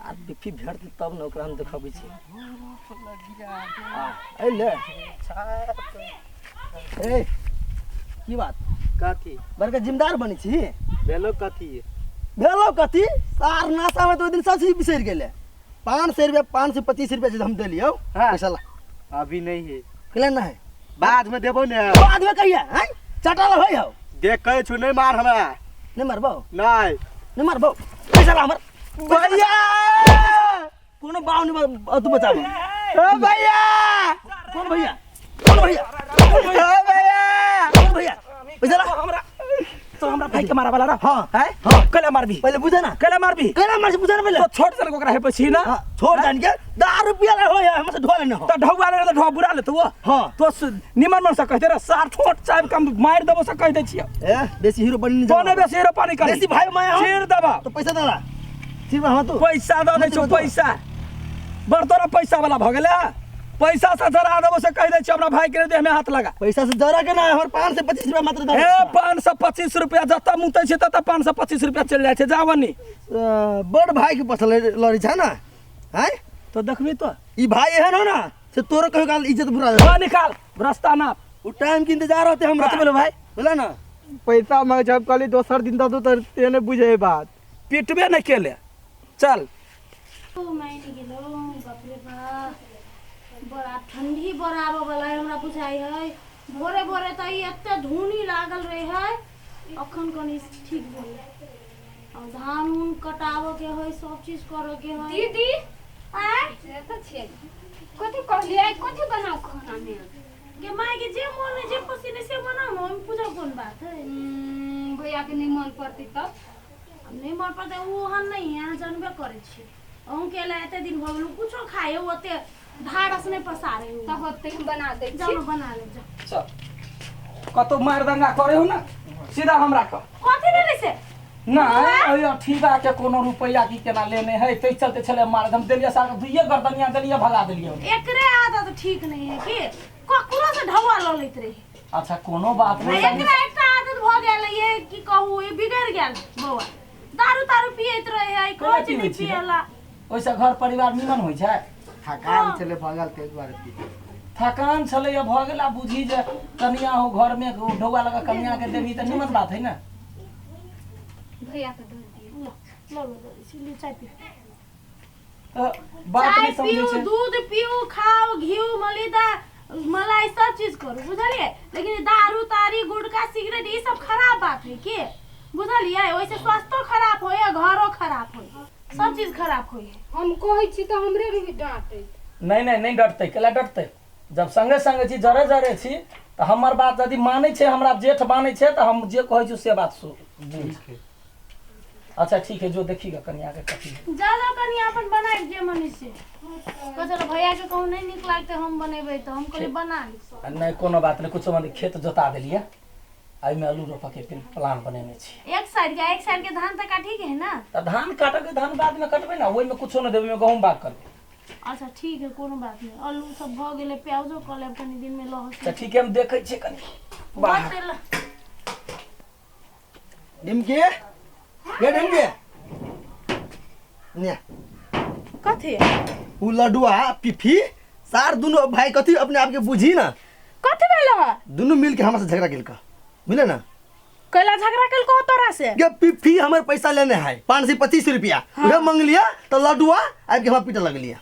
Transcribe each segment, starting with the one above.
सार बिफी भेटतै तब न ओकरा हम देखाबै छी ए ले ए की बात कथी बड़का जिम्मेदार बनै छी भेलो कथी सार नाशा में तो ओइ दिन सब चीज बिसरि गेलै 500 रुपया 525 रुपया हम देलियो पैसा ला अभी नहीं है केला ना है बाद में देबो ने बाद में कहिया हैं चटाला होय हो देख कहे छु नहीं मार हमरा नहीं मारबो नहीं मारबो पैसा ला हमर भैया कोनो बाव नहीं तू बचाबो ओ भैया कौन भैया कौन भैया कौन भैया पैसा ला हमरा तो हमरा भाई के मारा वाला रा हां है हां कले मारबी पहले बुझे ना कले मारबी बुझे ना पहले तो छोट सन ओकरा है पछि ना छोड़ जान के 10 रुपया ले होय हम से ढोले न हो तो ढौवा ले तो ढौ बुरा ले तो वो हां तो निमन मन से कहते रे सार छोट चाहे कम मार देबो से कह दे छियो ए देसी हीरो बनी तो ने बेसी हीरो पानी कर देसी भाई मैं हूं चीर दबा तो पैसा दला चीर हां तू पैसा दे दे छु पैसा बड़ तोरा पैसा वाला भ गेले पैसा से जरा देबो से कह दे छी हमरा भाई के देह में हाथ लगा पैसा से जरा के ना हमर 525 रुपया मात्र दे ए 525 रुपया जता मुतै छै तता 525 रुपया चल जाय छै जावनी बड़ भाई के पसल लड़ी छ ना हैं तो देखबी तो ई भाई एहन हो ना से तोरो कहियो काल इज्जत बुरा बा निकाल रास्ता ना उ टाइम के इंतजार होते हमरा कथि बोले भाई बोला ना पैसा मांग जब कहली दोसर दिन दू तो तेने बुझे बात पिटबे नहीं केले चल मायने गेलो बाप रे बाप बड़ा ठंडी बराबर वाला हमरा बुझाई है भोरे भोरे त एते धुनी लागल रहे है अखन कनी ठीक भेल और धान उन कटावो के है सब चीज करो के है दीदी आय से त छै कथि कहलियै कथि बनाओ खाना में के माय के जे मन जे पसीने से बनाओ हम पूजा कोन बात है भैया के नहीं मन पड़ती तब नहीं मन पड़ते वो हम नहीं यहाँ जानबे करे छी अहूं के ले एते दिन भगलू कुछो खाए ओते ढाड़स में पसारे हो तब होते हम बना दे छी जाओ बना ले जा चल कतो मार दंगा करे हो ना सीधा हमरा कह कथि ले से ना अयो ठीका के कोनो रुपया की केना लेने है तै चलते छले मार हम देलिया सार दुइये गर्दनिया देलिया भगा देलिया एकरे आदत ठीक नहीं है कि ककरो से ढवा ल लेत रही अच्छा कोनो बात नहीं एकरा एकटा आदत भ गेल ये की कहू ये बिगड़ गेल बौआ दारू पियत रहे है कोच नहीं पियला ओइसे घर परिवार निमन होई छै थकान चले भगल ते द्वारे थकान छले या भ गेला बुझी जे कन्या हो घर में ढौआ लगा कन्या के देवी त निमन बात है ना भैया के दे दिए लो इसीलिए चाय पी तो बात चाय नहीं समझे पियो छै दूध पियो खाओ घी मलिदा मलाई सब चीज करो बुझलिए लेकिन दारू तारी गुटखा सिगरेट ये सब खराब बात है के बुझलिए ओइसे स्वास्थ्य खराब होय घरो खराब होय सब चीज खराब होय हम कहै छी त हमरे भी डांटे नहीं डरते केला डरते जब संगे संगे छी जरे छी तो हमर बात यदि माने छे हमरा जेठ माने छे तो हम जे कहै छु से बात सुन अच्छा ठीक है जो देखिएगा कन्या के कथी ज्यादा कन्या अपन बनाए जे मनी से कचरा भैया के कहूं नहीं निक लागते हम बनेबै तो हम कहली बना ली नहीं कोनो बात नहीं कुछ मंदी खेत जोता देलिए आई में आलू रोपा के प्लान बनेने छी एक साइड के धान तक ठीक है ना त धान काटे के धान बाद में कटबे ना ओइ में कुछो न देबे में गहूम बाग करबे अच्छा ठीक है कोनो बात नहीं आलू सब भ गेले प्याजो क लेब कनी दिन में लहसुन अच्छा ठीक है हम देखै छी कनी बात तेल डिमके ये डिमके ने कथि उ लडुआ पिफी सार दुनु भाई कथि अपने आप के बुझी ना कथि भेलो दुनु मिल के हमरा से झगड़ा गेल का मिले ना कैला झगड़ा कल को तोरा से ये पिफी हमर पैसा लेने है 525 रुपया उहे मांग लिया तो लडुआ आब के हमरा पीटे लग लिया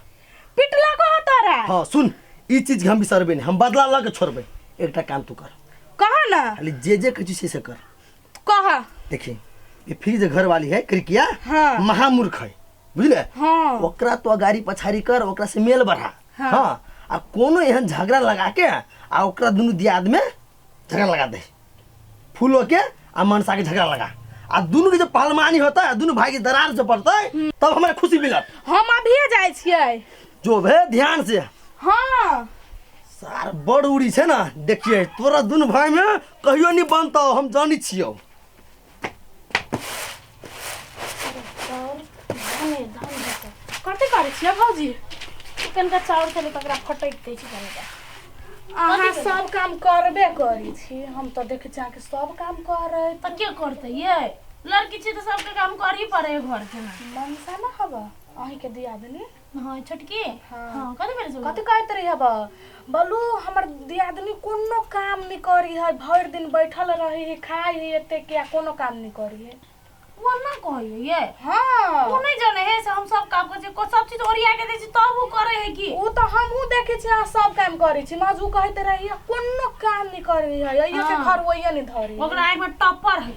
पिटला को तोरा हां सुन ई चीज के हम बिसरबे नहीं हम बदला ला के छोड़बे एकटा काम तू कर कहा ना खाली जे कछु से कर कहा देखी ये फिर जे घर वाली है क्रिकिया हाँ। महामूर्ख है बुझले हां ओकरा तो गाड़ी पछाड़ी कर ओकरा से मेल बढ़ा हां आ कोनो एहन झगड़ा लगा के आ ओकरा दुनु दियाद में झगड़ा लगा दे फूलो के आ मनसा के झगड़ा लगा आ दुनु के जो पहलवानी होता है दुनु भाई के दरार जो पड़ता है तब हमारे खुशी मिलत हम अभी जाय छियै जो भे ध्यान से हां सार बड़ उड़ी छे ना देखिए तोरा दुनु भाई में कहियो नहीं बनता हम जानी छियो करते करे छियै भौजी चिकन का चाउर से ककरा फटैक दै छी कनिका अहाँ सब काम करबे करी छी हम तो देखे छी के सब काम करे त के करते ये लड़की छी त सबके काम करी पड़े घर के ना मनसा ना हबा अही के दिया देनी हां छोटकी हाँ। हां कथि बेर से कथी कहत रही हब बोलू हमर दियादनी कोनो काम नहीं करी है भर दिन बैठल रही है खाई है एते क्या कोनो काम नहीं करी है वो ना कहिए ये हाँ वो नहीं जाने है से हम सब काम करे को सब चीज ओरिया के दै छी तब वो करे है कि उ तो हमहू देखे छी आ सब काम करी छी माजू कहते रही है कोनो काम नहीं करी है ये के घर वही नहीं धरी ओकरा एक बार टप्पर है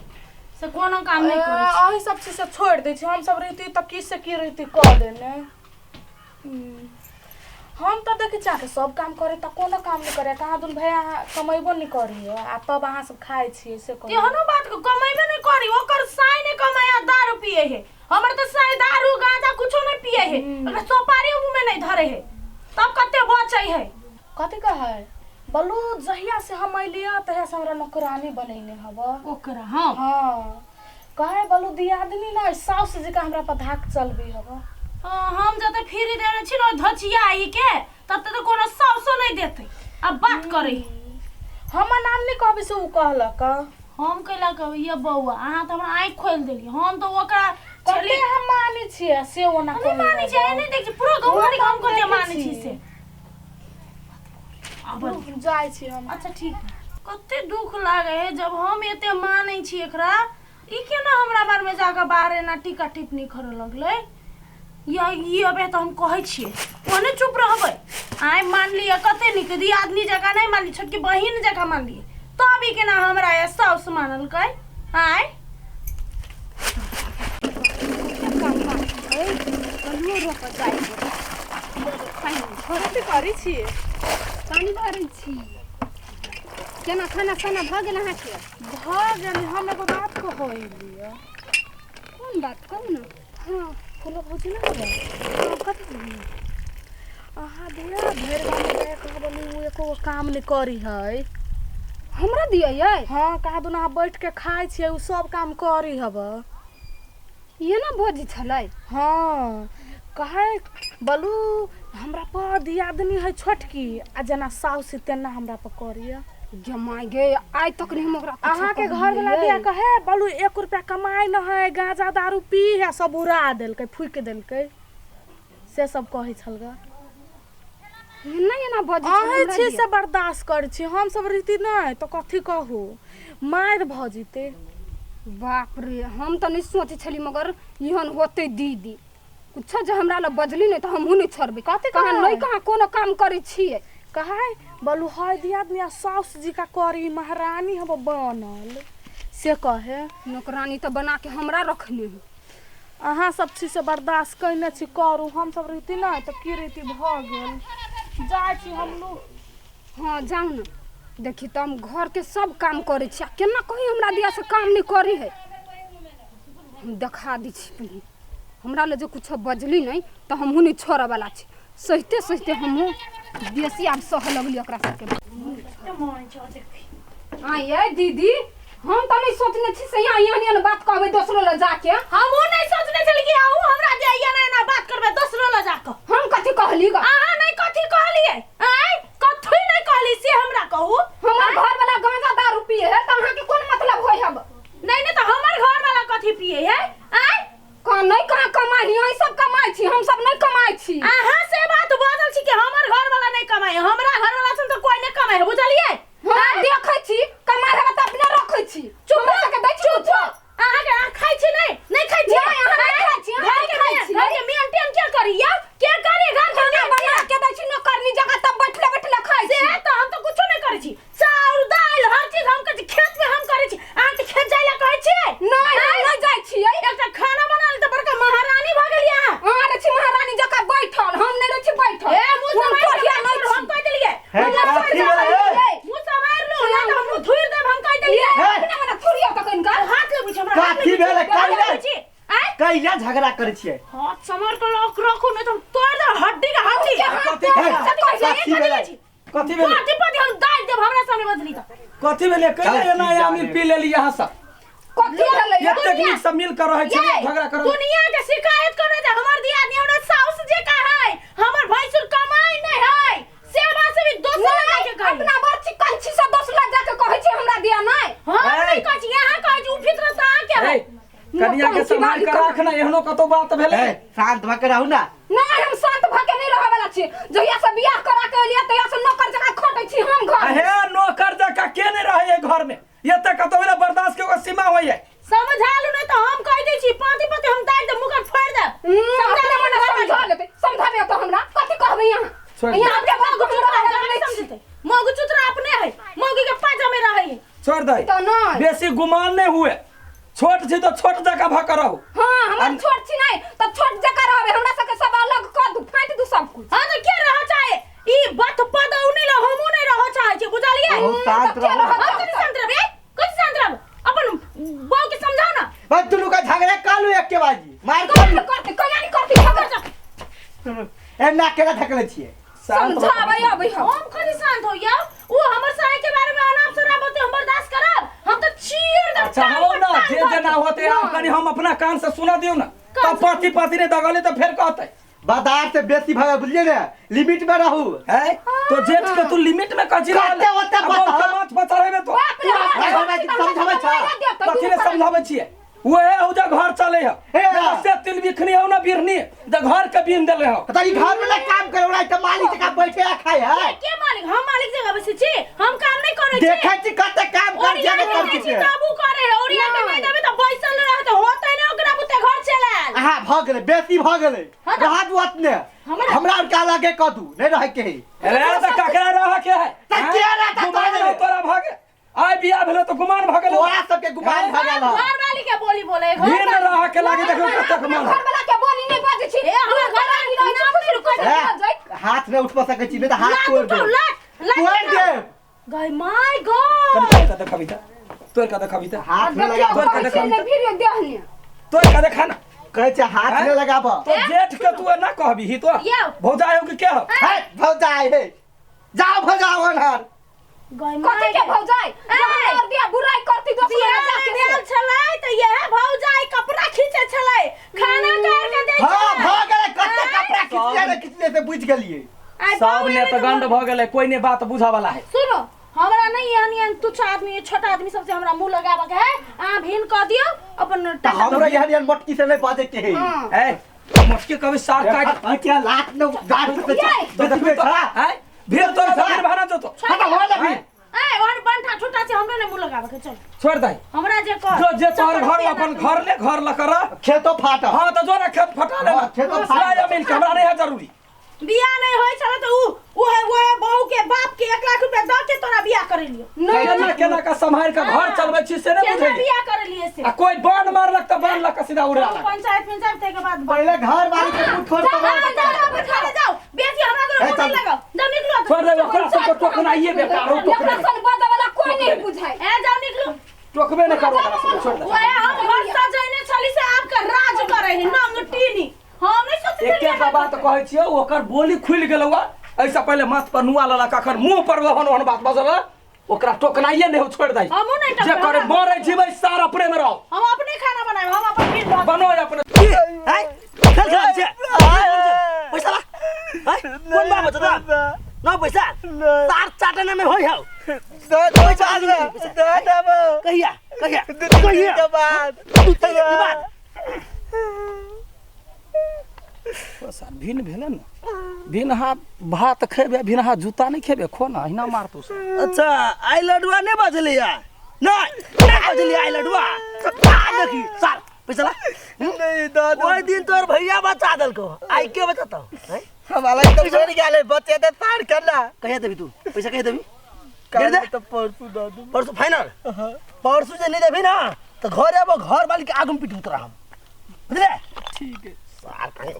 से कोनो काम नहीं करे छी अही सब चीज से छोड़ दै छी हम सब रहती त किस से की रहती कह देने हम तो देखे चाहे सब काम करे त कोनो काम नहीं करे कहाँ दुन भैया कमेबो नहीं करी आ तब अहाँ सब खाए छी से कह एहनो बात को कमाइबे नहीं करी ओकर साई ने कमाया दारू पिए है हमर तो साई दारू गांजा कुछो नहीं पिए है अगर सोपारी मुंह में नहीं धरे है तब कते बचै है कथी कहे बोलू जहिया से हम अइलिया तहिया से हमरा नौकरानी बनैने हब ओकरा हां हाँ कहे बोलू दियादनी ना साउस जी का हमरा पर धाक चलबी हब हम जते फिरी देने छी न धचिया आई के तते तो कोनो साउसो नहीं देते अब बात करे हमर नाम नहीं कहबी से उ कहलक हम कहला कहब ये बौआ अहाँ तो हमरा आँख खोल देली हम तो ओकरा कते हम माने छियै से ओना नहीं मानी छै नहीं देख छी पूरा गौवारी हम कते मानी छी से अब जाय छी हम अच्छा ठीक कते दुख लागे है जब हम एते माने छी एकरा ई केना हमरा बारे में जाके बाहर ना टीका टिप्पणी करे लगले या ई अबे तो हम कहै छी ओने चुप रहबै आइ मान लिया कते निक दी आदमी जगह नहीं मान ली छोटकी बहिन जगह मान ली तब ई केना हमरा ये साउस मानल कै आइ कथी करै छी पानी भरै छी केना खाना साना भ गेल अहाँ के भ गेल हम एगो बात कहलिए कोन बात कहू ना हां कोनो बुझी ना कथी अहाँ दिया भेर गाम में कहबनी उ एको काम नहीं करी है हमरा दिया ये हाँ कहा दुना बैठ के खाए छियै उ सब काम करी हब ये ना भोजी छलै हाँ कहे बोलू हमरा पर दियादनी है छोटकी आ जना साउस तेना हमरा पर करिया जमाई गे आइ तक नहीं हम ओकरा अहाँ के घर वाला दिया कहे बोलू 1 रुपया कमाई न है गांजा दारू पी है सब उड़ा देलकै फूक देलकै से सब कहै छलगा नहीं ना भोजी अहे छी से बर्दाश्त कर छी हम सब रहती नहीं तो कथी कहू मार भ जीते बाप रे हम तो नहीं सोचे छली मगर इहन होते दीदी कुछ जे हमरा ल बजली नहीं तो हमहू नहीं छोड़बे कथी कहाँ कहै? नहीं कहाँ कोनो काम करे छिए कहे बोलू है दियादनी साउस जी का करी महारानी हम बनल से कहे नौकरानी तो बना के हमरा रखने है अहाँ सब चीज से बर्दाश्त करने छी करू हम सब रहती नहीं तो की रहती भ गेल जाय छी हम लोग हाँ जाऊ ना देखी तो हम घर के सब काम करे छी केना कही हमरा दिया से काम नहीं करी है हम देखा दी छी पहले हमरा ले जो कुछ बजली नहीं तो हमहू नहीं छोड़ वाला छी सहते सहते हमहू बेसी आब सह लगली ओकरा सबके आये दीदी हम तो नहीं सोचने छी से यहाँ बात कहबे दोसरो ले जाके हम नहीं सोचने छली कि आऊ हमरा दिया ना बात करबे दोसरो ले जाके हम कथी कहली ग अहाँ नहीं कथी कहलिए आइ कथी नहीं कहली से हमरा कहू हमर घर वाला गांजा दारू पिए है त अहाँ के कोन मतलब होय हब नहीं नहीं तो हमर घर वाला कथी पिए है आइ कहाँ नहीं कहाँ कमाई है सब कमाई छी हम सब नहीं कमाई छी अहाँ से बात बोलल छी कि हमर घर वाला नहीं कमाए हमरा घर वाला से तो कोई नहीं कमाए बुझलिए हां देखै छी कमाई है त अपने रखै छी चुप रह के दै छी कुछ अहाँ के खाइ छी नहीं खाइ छी नहीं अहाँ नहीं खाइ छी घर के खाइ छी घर के मेंटेन क्या करिया क्या करे घर के खाना बना के दै छी नौकरनी जगह तब बैठले बैठले खाइ छी से तो हम तो कुछो नहीं करे छी चाउर दाल हर चीज हम करे छी खेत में हम करे छी अहाँ के खेत जाइला कहै छी नहीं नहीं जाय छी एकटा खाना बना ले त बड़का महारानी भ गेलिया अहाँ रे छी महारानी जगह बैठल हम नहीं रह छी बैठल ए मुंह से बढ़िया नहीं हम कह देलिए हे काठी रे मुंह से मार लो ना तो हम धुर देब हम कह देलिए अपने मने थोड़िया त कइन का हाथ ले बुझ हमरा काठी भेले काठी आइ कैला झगड़ा करे छिए हाथ समर के लॉक रखू नहीं तो तोड़ दे हड्डी का हड्डी कथी भेले कथी भेले पार्टी पार्टी हम दाल देब हमरा सामने बदली त कथी भेले कैले ना आमिल पी लेली यहाँ सब कथी भेलै ये टेक्निक सब मिल कर रहे छी झगड़ा कर दुनिया के शिकायत करे जे हमर दियादनी हमरा साउस जे का है हमर भैंसुर कमाई नहीं है सेवा से भी दोसर के कही अपना बरची कंची से 10 लाख जाके कहै छी हमरा दिया नहीं हां नहीं कह छी यहां कह छी उ फितरत आ के है कनिया के संभाल के रखना एहनो कतो बात भेले शांत भके रहू ना नहीं हम शांत भके नहीं रहे वाला छी जहिया से बियाह करा के एलिया तहिया से नौकर जका खटै छी हम घर में। हे नौकर जका के नहीं रहे घर में ये तक कतो बेला बर्दाश्त के एगो सीमा होय है। समझा लू नहीं तो हम कह दै छी पाती पाती हम दाइ दे मुकर फोड़ दे समझा लेते समझाबे तो हमरा कथि कहबै छोड़ यहाँ यहाँ आपके बात को समझते मगु चुतरा अपने है मगु के पाजा में रहे है छोड़ दे तो नहीं बेसी गुमान नहीं हुए छोट छी तो छोट जका भक रहू। हां हम छोट छी नहीं तो छोट जका रहबे हमरा सके सब अलग कर दू फाट दू सब कुछ। हां तो के रह चाहे ई बात पदौ नहीं ल हमू नहीं रह चाहे छी बुझलिए शांत रहो कथि शांत रहबे कथि शांत रहब अपन बहू के समझाओ ना बस दुनु का झगड़ा कालू एक के बाजी मार करते कल्याणी करती खबर ए ना केला ढकले छिए समझाबै अबै हम कथि शांत हो या वो हमर साय के बारे में अनाप शराब होते हम बर्दाश्त करब हम तो चीर दे। अच्छा हो ना जे जना होते आप कनी हम अपना कान से सुना दियो ना तब पति पति ने दगले तो फिर कहते बाजार से बेसी भागा बुझलिए ना लिमिट में रहू है तो जेठ के तू लिमिट में कजी कहते होते बता मत बता रे तो समझाबै छ कथि ने समझाबै छिए ओए हो जा घर चले है से तिल बिखनी हो ना बिरनी ज घर के बीन देले हो तो ई घर में ना काम करे वाला त मालिक का बैठे आ खाए है के मालिक हम मालिक जगह बसे छी हम काम नहीं करे छी देखे छी कते काम कर जाने कर छी काबू करे ओरिया के नहीं देबे तो बैसल रह तो होते नहीं ओकरा बुते घर चलाल हां भ गेले बेसी भ गेले राहत वत ने हमरा और का लागे कदू नहीं रह के अरे त ककरा रह के है त के रह त गुमान तोरा भागे आय बियाह भेलो तो गुमान भागल तोरा सब के गुमान भागल घर वाली के बोली बोले दिन रह के लागे देखो कतक मन घर वाला के बोली नहीं बाजे छी ए हम घर वाली नहीं ना कुछ रुको हाथ में उठ सके छी नहीं तो हाथ तोड़ दे तोड़ दे गय माय गॉड कतक कविता तोर कतक कविता हाथ में लगा तोर कतक कविता वीडियो देहनी तोर कतक खाना कहे छ हाथ में लगाब तो जेठ के तू ना कहबी ही तो भौजाई हो कि क्या हो है भौजाई है जाओ भगाओ अनहर गय कथि के भौजाई जब दिया बुराई करती दोसरा जाके देल छलै त यह भौजाई कपड़ा खींचे छलै खाना काट के दे हां भ गेले कते कपड़ा खींचले से बुझ गेलिए सब ने तो गंड भ गेले कोई ने बात बुझा वाला है। सुनो हमरा नहीं यानी तुच्छ आदमी छोटा आदमी सबसे हमरा मुंह लगाबे के है आ भिन क दियो अपन हमरा यहां मटकी से नहीं बाजे के है ए मटकी कभी सार काट क्या लात न गाड़ पे देखबे छ है फिर तोरा फिर भाना जो तो हटा हो ले भी ए वन बंठा छुटा से हमरा ने मुंह लगाबे के चल छोड़ दे हमरा जे कर जो जे तोर घर अपन घर ले घर ल कर खेतो फाट हां तो जो ना खेत फटा ले खेतो सारा जमीन के हमरा नहीं है जरूरी बियाह नहीं होय छले तो वो है बहू के बाप के 1 लाख रुपया द के तोरा बियाह करे लियो केना केना का संभाल के घर चलबै छी से नहीं बुझै बियाह करे लिए से आ कोई बाण मारलक त बाण लक सीधा उड़ा ला पंचायत में जाते के बाद पहले घर वाली के मुंह छोड़ जाओ जाओ बेटी हमरा को नहीं लगाओ जब निकलो छोड़ दे ओकरा सब टोकनाइए बेकार हो टोकना सन बाजा वाला कोई नहीं बुझाई ए जाओ निकलो टोकबे न करो ओकरा सब छोड़ दे ओए हम घर सजैने छली से आपका राज करे है नंगटीनी हम नहीं सोचते एके बात कहै छियो ओकर बोली खुल गेलौ ऐसा पहले माथ पर नुआ लला कखन मुंह पर ओहन बात बजल ओकरा टोकनाइए नहीं हो छोड़ दे हमू नहीं टोकना जे करे मरे जीवे सारा प्रेम रहो हम अपने खाना बनाए हम अपन फिर बनो अपने है चल चल से पैसा ला है कौन बा बचदा ना पैसा तार चाटने में होई हौ पैसा कहिया कहिया कहिया के बाद सर भिन भेले न भिनहा भात खेबे भिनहा जूता नहीं खेबे खो ना हिना मारतू अच्छा आई लडुआ नहीं बजले या नहीं बजले आई लडुआ देखी सर पैसा ला नहीं दादा ओई दिन तोर भैया बचा दल को आई के बचाता है हमारा तो छोड़ गेले बच्चे तो तार करना कहिया देबी तू पैसा कहिया देबी कर दे तो परसू दादू परसों फाइनल परसों जे नहीं देबी ना तो घर आबो घर वाली के आगम पीट उतरा हम बुझले ठीक है सार कहीं